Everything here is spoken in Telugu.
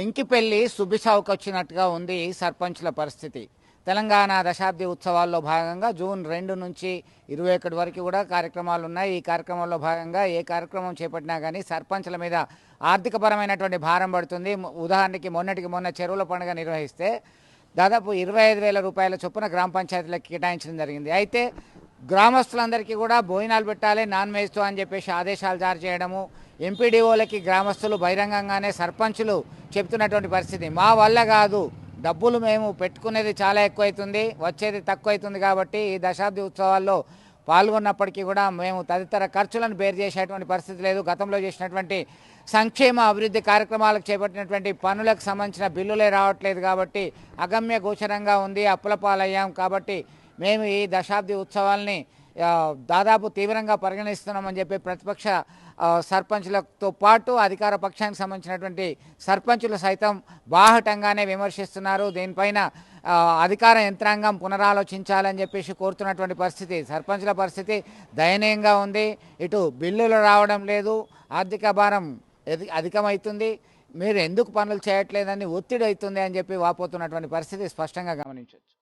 ఎంకిపెళ్లి సుబ్బిసావుకు వచ్చినట్టుగా ఉంది సర్పంచ్ల పరిస్థితి. తెలంగాణ దశాబ్ది ఉత్సవాల్లో భాగంగా జూన్ 2 నుంచి 21 వరకు కూడా కార్యక్రమాలు ఉన్నాయి. ఈ కార్యక్రమంలో భాగంగా ఏ కార్యక్రమం చేపట్టినా కానీ సర్పంచ్ల మీద ఆర్థికపరమైనటువంటి భారం పడుతుంది. ఉదాహరణకి మొన్నటికి మొన్న చెరువుల పండుగ నిర్వహిస్తే దాదాపు 25,000 రూపాయల చొప్పున గ్రామ పంచాయతీలకు కేటాయించడం జరిగింది. అయితే గ్రామస్తులందరికీ కూడా భోజనాలు పెట్టాలి నాన్ వెజ్తో అని చెప్పేసి ఆదేశాలు జారీ చేయడము, ఎంపీడీఓలకి గ్రామస్తులు బహిరంగంగానే సర్పంచులు చెప్తున్నటువంటి పరిస్థితి. మా వల్ల కాదు, డబ్బులు మేము పెట్టుకునేది చాలా ఎక్కువైతుంది, వచ్చేది తక్కువ అవుతుంది, కాబట్టి ఈ దశాబ్ది ఉత్సవాల్లో పాల్గొన్నప్పటికీ కూడా మేము తదితర ఖర్చులను బేర్ చేసేటువంటి పరిస్థితి లేదు. గతంలో చేసినటువంటి సంక్షేమ అభివృద్ధి కార్యక్రమాలకు చేపట్టినటువంటి పనులకు సంబంధించిన బిల్లులే రావట్లేదు, కాబట్టి అగమ్య గోచరంగా ఉంది, అప్పుల పాలయ్యాం. కాబట్టి మేము ఈ దశాబ్ది ఉత్సవాల్ని దాదాపు తీవ్రంగా పరిగణిస్తున్నామని చెప్పి ప్రతిపక్ష సర్పంచులతో పాటు అధికార పక్షానికి సంబంధించినటువంటి సర్పంచులు సైతం బాహటంగానే విమర్శిస్తున్నారు. దీనిపైన అధికార యంత్రాంగం పునరాలోచించాలని చెప్పేసి కోరుతున్నటువంటి పరిస్థితి. సర్పంచుల పరిస్థితి దయనీయంగా ఉంది. ఇటు బిల్లులు రావడం లేదు, ఆర్థిక భారం అధికమవుతుంది, మీరు ఎందుకు పనులు చేయట్లేదని ఒత్తిడి అవుతుంది అని చెప్పి వాపోతున్నటువంటి పరిస్థితి స్పష్టంగా గమనించవచ్చు.